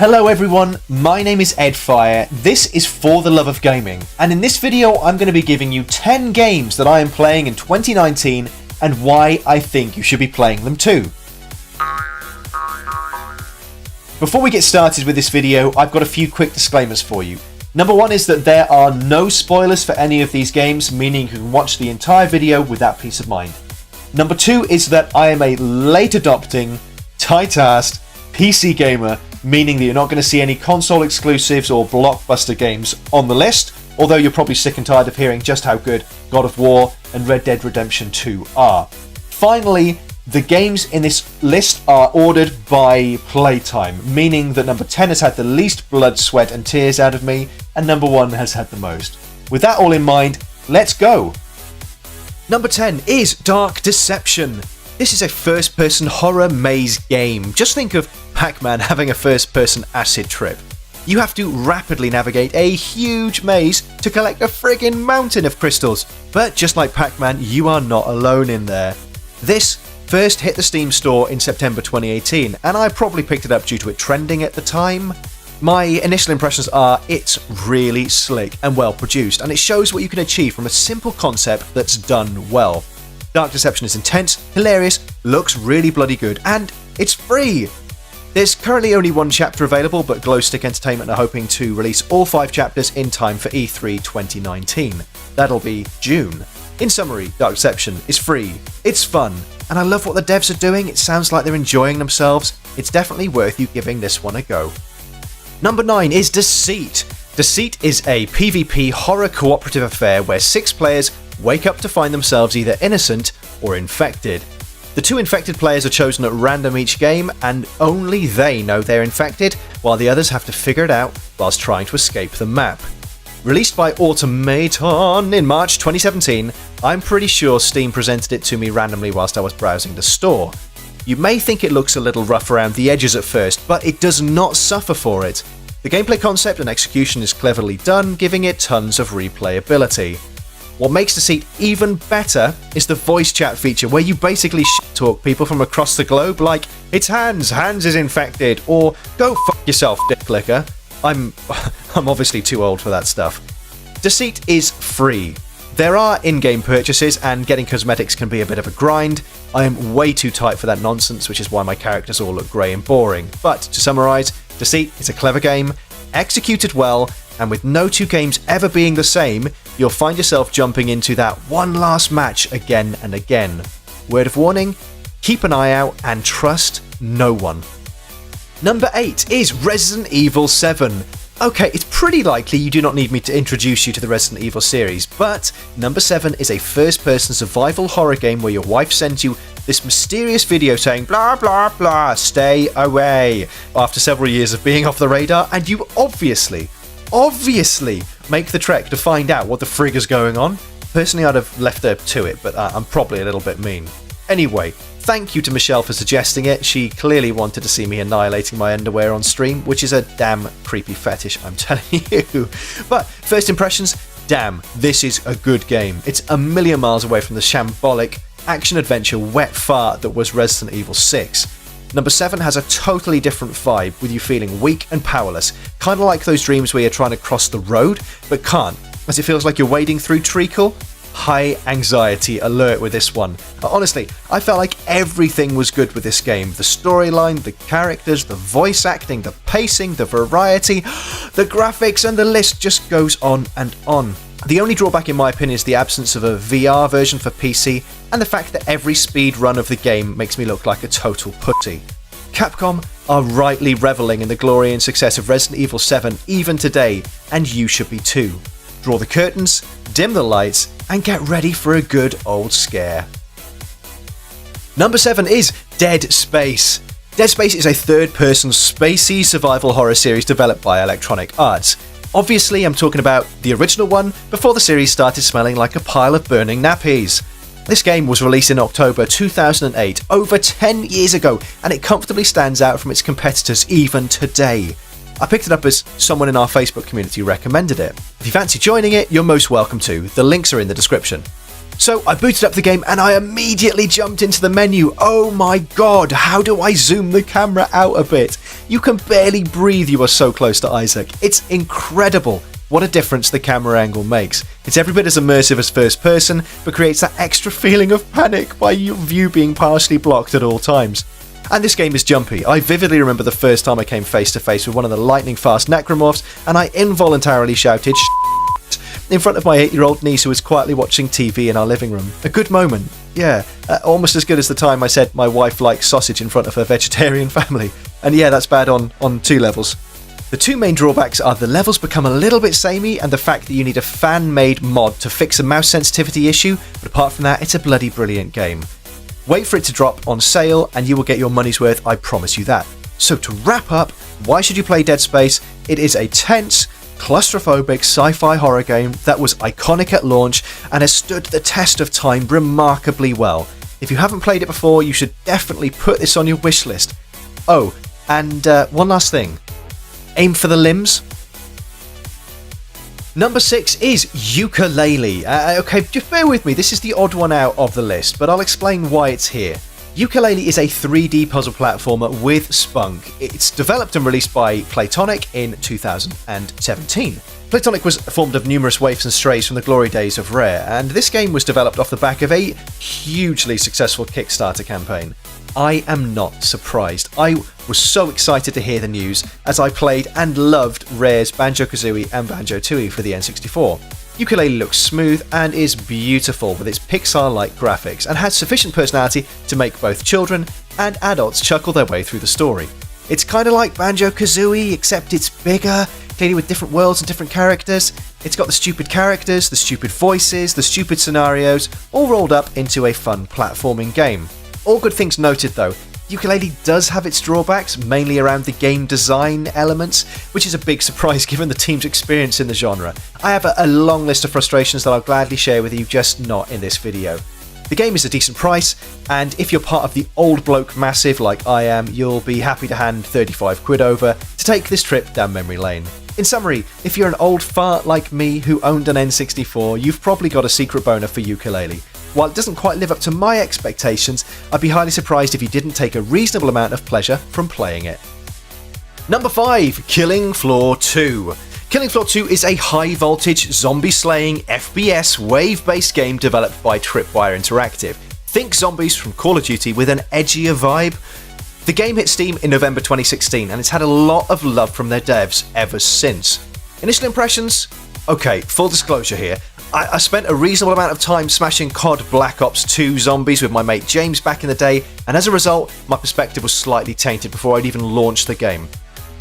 Hello everyone, my name is Ed Fire, this is For the Love of Gaming, and in this video I'm going to be giving you 10 games that I am playing in 2019 and why I think you should be playing them too. Before we get started with this video, I've got a few quick disclaimers for you. Number one is that there are no spoilers for any of these games, meaning you can watch the entire video with that peace of mind. Number two is that I am a late adopting, tight-arsed PC gamer, meaning that you're not going to see any console exclusives or blockbuster games on the list, although you're probably sick and tired of hearing just how good God of War and Red Dead Redemption 2 are. Finally, the games in this list are ordered by playtime, meaning that number 10 has had the least blood, sweat and tears out of me, and number 1 has had the most. With that all in mind, let's go! Number 10 is Dark Deception. This is a first-person horror maze game. Just think of Pac-Man having a first-person acid trip. You have to rapidly navigate a huge maze to collect a friggin' mountain of crystals. But just like Pac-Man, you are not alone in there. This first hit the Steam store in September 2018, and I probably picked it up due to it trending at the time. My initial impressions are it's really slick and well produced, and it shows what you can achieve from a simple concept that's done well. Dark Deception is intense, hilarious, looks really bloody good, and it's free! There's currently only one chapter available, but Glowstick Entertainment are hoping to release all 5 chapters in time for E3 2019. That'll be June. In summary, Dark Deception is free, it's fun, and I love what the devs are doing. It sounds like they're enjoying themselves. It's definitely worth you giving this one a go. Number 9 is Deceit. Deceit is a PvP horror cooperative affair where 6 players wake up to find themselves either innocent or infected. The 2 infected players are chosen at random each game, and only they know they're infected, while the others have to figure it out whilst trying to escape the map. Released by Automaton in March 2017, I'm pretty sure Steam presented it to me randomly whilst I was browsing the store. You may think it looks a little rough around the edges at first, but it does not suffer for it. The gameplay concept and execution is cleverly done, giving it tons of replayability. What makes Deceit even better is the voice chat feature, where you basically shit-talk people from across the globe like, "It's Hans is infected," or "Go fuck yourself, dick licker." I'm obviously too old for that stuff. Deceit is free. There are in-game purchases, and getting cosmetics can be a bit of a grind. I am way too tight for that nonsense, which is why my characters all look grey and boring. But to summarise, Deceit is a clever game, executed well, and with no 2 games ever being the same, you'll find yourself jumping into that one last match again and again. Word of warning, keep an eye out and trust no one. Number 8 is Resident Evil 7. Okay, it's pretty likely you do not need me to introduce you to the Resident Evil series, but number 7 is a first-person survival horror game where your wife sends you this mysterious video saying blah blah blah, stay away, after several years of being off the radar, and you obviously make the trek to find out what the frig is going on. Personally, I'd have left her to it, but I'm probably a little bit mean. Anyway, thank you to Michelle for suggesting it. She clearly wanted to see me annihilating my underwear on stream, which is a damn creepy fetish, I'm telling you. But first impressions, damn, this is a good game. It's a million miles away from the shambolic action-adventure wet fart that was Resident Evil 6. Number 7 has a totally different vibe, with you feeling weak and powerless, kind of like those dreams where you're trying to cross the road, but can't, as it feels like you're wading through treacle. High anxiety alert with this one. Honestly, I felt like everything was good with this game. The storyline, the characters, the voice acting, the pacing, the variety, the graphics, and the list just goes on and on. The only drawback in my opinion is the absence of a VR version for PC, and the fact that every speed run of the game makes me look like a total putty. Capcom are rightly reveling in the glory and success of Resident Evil 7 even today, and you should be too. Draw the curtains, dim the lights, and get ready for a good old scare. Number 7 is Dead Space. Dead Space is a third-person spacey survival horror series developed by Electronic Arts. Obviously, I'm talking about the original one, before the series started smelling like a pile of burning nappies. This game was released in October 2008, over 10 years ago, and it comfortably stands out from its competitors even today. I picked it up as someone in our Facebook community recommended it. If you fancy joining it, you're most welcome to. The links are in the description. So I booted up the game and I immediately jumped into the menu. Oh my god, how do I zoom the camera out a bit? You can barely breathe, you are so close to Isaac. It's incredible what a difference the camera angle makes. It's every bit as immersive as first person, but creates that extra feeling of panic by your view being partially blocked at all times. And this game is jumpy. I vividly remember the first time I came face to face with one of the lightning fast necromorphs and I involuntarily shouted in front of my 8-year-old niece who was quietly watching TV in our living room. A good moment. Yeah, almost as good as the time I said my wife likes sausage in front of her vegetarian family. And yeah, that's bad on 2 levels. The 2 main drawbacks are the levels become a little bit samey and the fact that you need a fan-made mod to fix a mouse sensitivity issue, but apart from that, it's a bloody brilliant game. Wait for it to drop on sale and you will get your money's worth, I promise you that. So to wrap up, why should you play Dead Space? It is a tense, claustrophobic sci-fi horror game that was iconic at launch and has stood the test of time remarkably well. If you haven't played it before, you should definitely put this on your wish list. Oh, and one last thing. Aim for the limbs. Number 6 is Yooka-Laylee. Okay, just bear with me, this is the odd one out of the list, but I'll explain why it's here. Yooka-Laylee is a 3D puzzle platformer with spunk. It's developed and released by Playtonic in 2017. Playtonic was formed of numerous waifs and strays from the glory days of Rare, and this game was developed off the back of a hugely successful Kickstarter campaign. I am not surprised. I was so excited to hear the news as I played and loved Rare's Banjo-Kazooie and Banjo-Tooie for the N64. Yooka-Laylee looks smooth and is beautiful with its Pixar-like graphics and has sufficient personality to make both children and adults chuckle their way through the story. It's kind of like Banjo-Kazooie, except it's bigger, clearly with different worlds and different characters. It's got the stupid characters, the stupid voices, the stupid scenarios, all rolled up into a fun platforming game. All good things noted though, Yooka-Laylee does have its drawbacks, mainly around the game design elements, which is a big surprise given the team's experience in the genre. I have a long list of frustrations that I'll gladly share with you, just not in this video. The game is a decent price, and if you're part of the old bloke massive like I am, you'll be happy to hand 35 quid over to take this trip down memory lane. In summary, if you're an old fart like me who owned an N64, you've probably got a secret boner for Yooka-Laylee. While it doesn't quite live up to my expectations, I'd be highly surprised if you didn't take a reasonable amount of pleasure from playing it. Number 5, Killing Floor 2. Killing Floor 2 is a high-voltage, zombie-slaying, FPS wave-based game developed by Tripwire Interactive. Think zombies from Call of Duty with an edgier vibe. The game hit Steam in November 2016 and it's had a lot of love from their devs ever since. Initial impressions? Okay, full disclosure here. I spent a reasonable amount of time smashing COD Black Ops 2 zombies with my mate James back in the day, and as a result, my perspective was slightly tainted before I'd even launched the game.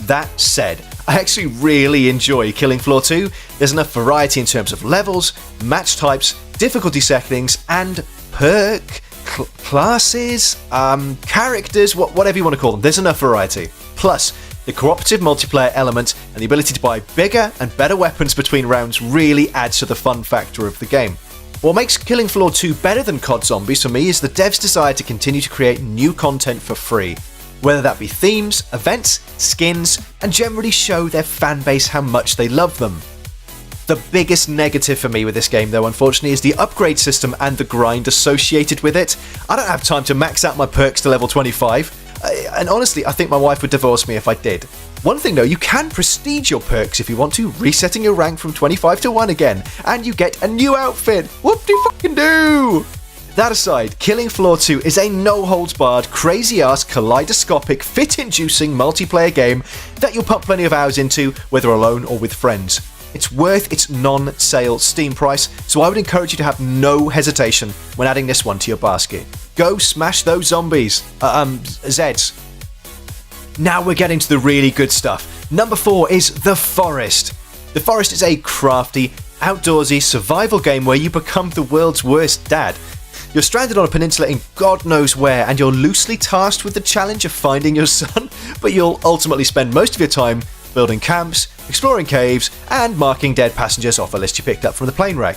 That said, I actually really enjoy Killing Floor 2. There's enough variety in terms of levels, match types, difficulty settings, and classes, characters, whatever you want to call them. There's enough variety. Plus, the cooperative multiplayer element and the ability to buy bigger and better weapons between rounds really adds to the fun factor of the game. What makes Killing Floor 2 better than COD Zombies for me is the devs' desire to continue to create new content for free, whether that be themes, events, skins, and generally show their fanbase how much they love them. The biggest negative for me with this game though, unfortunately, is the upgrade system and the grind associated with it. I don't have time to max out my perks to level 25. And honestly, I think my wife would divorce me if I did. One thing though, you can prestige your perks if you want to, resetting your rank from 25 to 1 again, and you get a new outfit. Whoop-de-fucking-do! That aside, Killing Floor 2 is a no-holds-barred, crazy-ass, kaleidoscopic, fit-inducing multiplayer game that you'll pump plenty of hours into, whether alone or with friends. It's worth its non-sale Steam price, so I would encourage you to have no hesitation when adding this one to your basket. Go smash those zombies. Zeds. Now we're getting to the really good stuff. Number 4 is The Forest. The Forest is a crafty, outdoorsy survival game where you become the world's worst dad. You're stranded on a peninsula in God knows where, and you're loosely tasked with the challenge of finding your son, but you'll ultimately spend most of your time building camps, exploring caves, and marking dead passengers off a list you picked up from the plane wreck.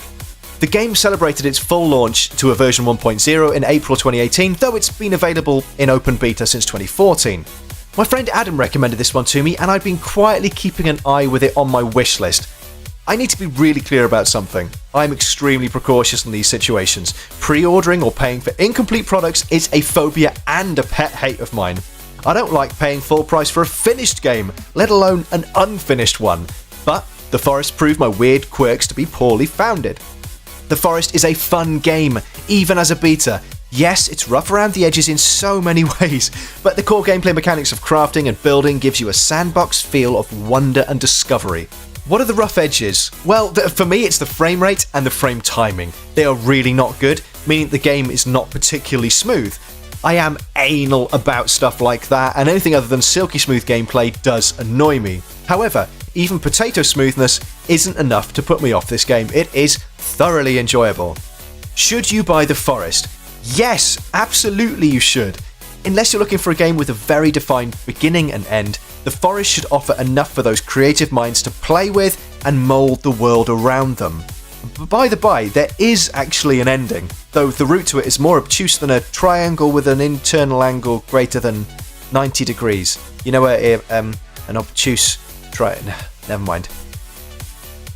The game celebrated its full launch to a version 1.0 in April 2018, though it's been available in open beta since 2014. My friend Adam recommended this one to me, and I've been quietly keeping an eye with it on my wish list. I need to be really clear about something. I'm extremely precautious in these situations. Pre-ordering or paying for incomplete products is a phobia and a pet hate of mine. I don't like paying full price for a finished game, let alone an unfinished one. But The Forest proved my weird quirks to be poorly founded. The Forest is a fun game, even as a beta. Yes, it's rough around the edges in so many ways, but the core gameplay mechanics of crafting and building gives you a sandbox feel of wonder and discovery. What are the rough edges? Well, for me it's the frame rate and the frame timing. They are really not good, meaning the game is not particularly smooth. I am anal about stuff like that, and anything other than silky smooth gameplay does annoy me. However, even potato smoothness isn't enough to put me off this game. It is thoroughly enjoyable. Should you buy The Forest? Yes, absolutely you should. Unless you're looking for a game with a very defined beginning and end, The Forest should offer enough for those creative minds to play with and mould the world around them. By the by, there is actually an ending, though the route to it is more obtuse than a triangle with an internal angle greater than 90 degrees. You know, an obtuse never mind.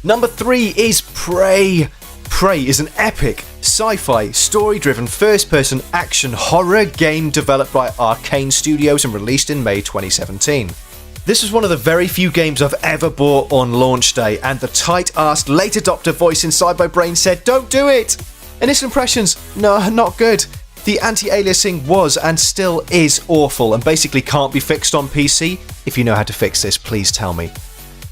Number 3 is Prey. Prey is an epic, sci-fi, story-driven, first-person action horror game developed by Arcane Studios and released in May 2017. This was one of the very few games I've ever bought on launch day, and the tight-arsed late adopter voice inside my brain said, "Don't do it!" Initial impressions? No, not good. The anti-aliasing was and still is awful and basically can't be fixed on PC. If you know how to fix this, please tell me.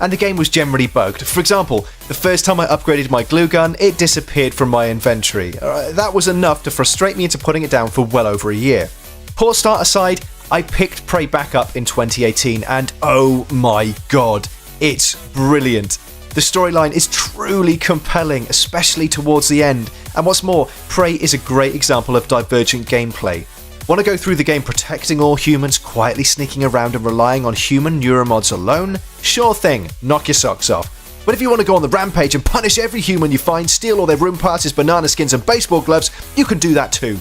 And the game was generally bugged. For example, the first time I upgraded my glue gun, it disappeared from my inventory. That was enough to frustrate me into putting it down for well over a year. Poor start aside, I picked Prey back up in 2018 and oh my god, it's brilliant. The storyline is truly compelling, especially towards the end. And what's more, Prey is a great example of divergent gameplay. Want to go through the game protecting all humans, quietly sneaking around and relying on human neuromods alone? Sure thing, knock your socks off. But if you want to go on the rampage and punish every human you find, steal all their room passes, banana skins and baseball gloves, you can do that too.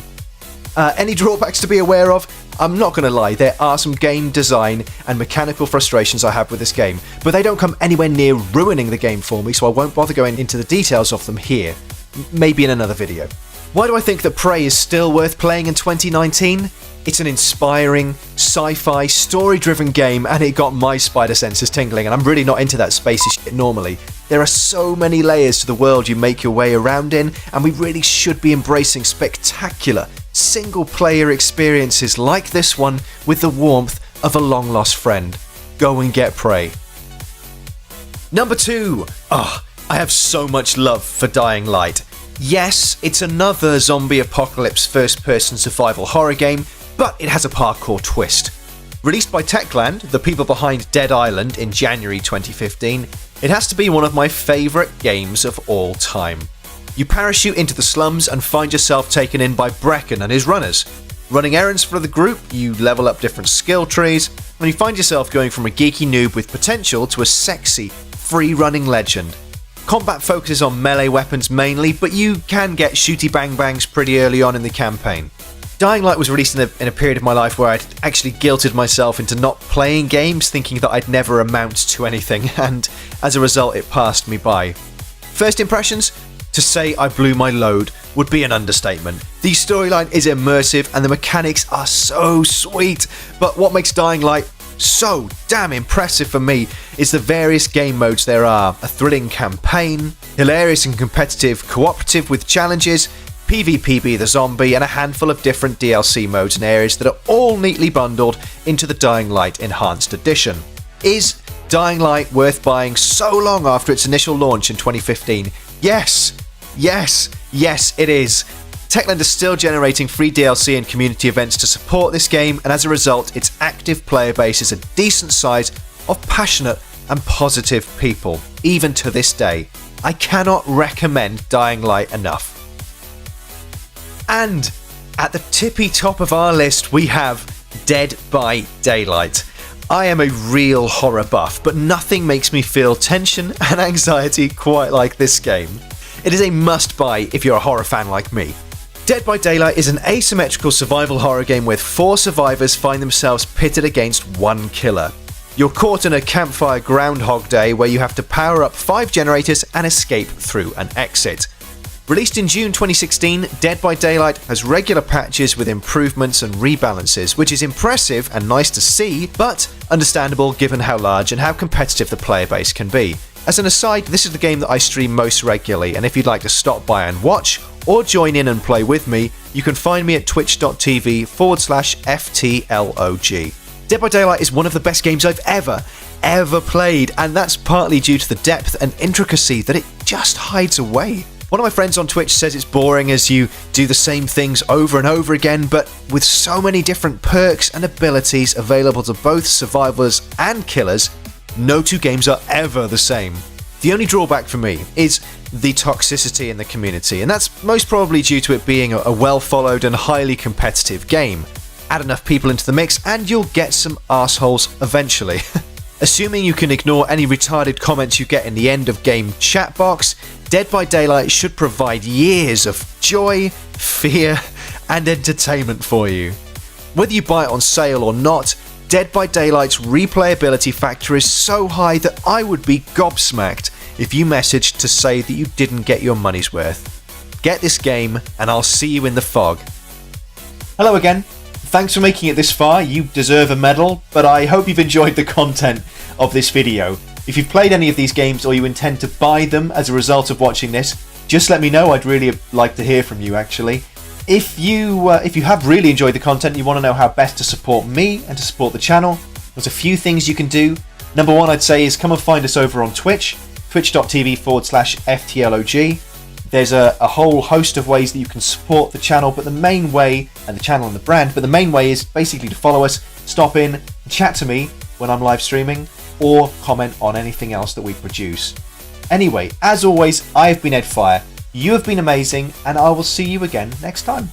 Any drawbacks to be aware of? I'm not going to lie, there are some game design and mechanical frustrations I have with this game, but they don't come anywhere near ruining the game for me, so I won't bother going into the details of them here. Maybe in another video. Why do I think that Prey is still worth playing in 2019? It's an inspiring, sci-fi, story-driven game, and it got my spider senses tingling, and I'm really not into that spacey shit normally. There are so many layers to the world you make your way around in, and we really should be embracing spectacular, single-player experiences like this one with the warmth of a long-lost friend. Go and get Prey. Number 2. I have so much love for Dying Light. Yes, it's another zombie apocalypse first-person survival horror game, but it has a parkour twist. Released by Techland, the people behind Dead Island, in January 2015, it has to be one of my favourite games of all time. You parachute into the slums and find yourself taken in by Brecken and his runners. Running errands for the group, you level up different skill trees, and you find yourself going from a geeky noob with potential to a sexy, free-running legend. Combat focuses on melee weapons mainly, but you can get shooty bang bangs pretty early on in the campaign. Dying Light was released in a period of my life where I'd actually guilted myself into not playing games, thinking that I'd never amount to anything, and as a result it passed me by. First impressions? To say I blew my load would be an understatement. The storyline is immersive and the mechanics are so sweet, but what makes Dying Light so damn impressive for me is the various game modes there are. A thrilling campaign, hilarious and competitive cooperative with challenges, PvP be the zombie, and a handful of different DLC modes and areas that are all neatly bundled into the Dying Light Enhanced Edition. Is Dying Light worth buying so long after its initial launch in 2015? Yes, it is. Techland is still generating free DLC and community events to support this game, and as a result, its active player base is a decent size of passionate and positive people, even to this day. I cannot recommend Dying Light enough. And at the tippy top of our list, we have Dead by Daylight. I am a real horror buff, but nothing makes me feel tension and anxiety quite like this game. It is a must-buy if you're a horror fan like me. Dead by Daylight is an asymmetrical survival horror game where 4 survivors find themselves pitted against one killer. You're caught in a campfire Groundhog Day where you have to power up 5 generators and escape through an exit. Released in June 2016, Dead by Daylight has regular patches with improvements and rebalances, which is impressive and nice to see, but understandable given how large and how competitive the player base can be. As an aside, this is the game that I stream most regularly, and if you'd like to stop by and watch, or join in and play with me, you can find me at twitch.tv/FTLOG. Dead by Daylight is one of the best games I've ever played, and that's partly due to the depth and intricacy that it just hides away. One of my friends on Twitch says it's boring as you do the same things over and over again, but with so many different perks and abilities available to both survivors and killers, no two games are ever the same. The only drawback for me is the toxicity in the community, and that's most probably due to it being a well-followed and highly competitive game. Add enough people into the mix and you'll get some arseholes eventually. Assuming you can ignore any retarded comments you get in the end of game chat box, Dead by Daylight should provide years of joy, fear, and entertainment for you. Whether you buy it on sale or not, Dead by Daylight's replayability factor is so high that I would be gobsmacked if you messaged to say that you didn't get your money's worth. Get this game and I'll see you in the fog. Hello again. Thanks for making it this far, you deserve a medal, but I hope you've enjoyed the content of this video. If you've played any of these games or you intend to buy them as a result of watching this, just let me know. I'd really like to hear from you actually. If you have really enjoyed the content and you want to know how best to support me and to support the channel, there's a few things you can do. Number one, I'd say, is come and find us over on Twitch, twitch.tv/FTLOG. There's a whole host of ways that you can support the channel, but the main way, and the channel and the brand, but the main way is basically to follow us, stop in, chat to me when I'm live streaming, or comment on anything else that we produce. Anyway, as always, I've been Ed Fire, you have been amazing, and I will see you again next time.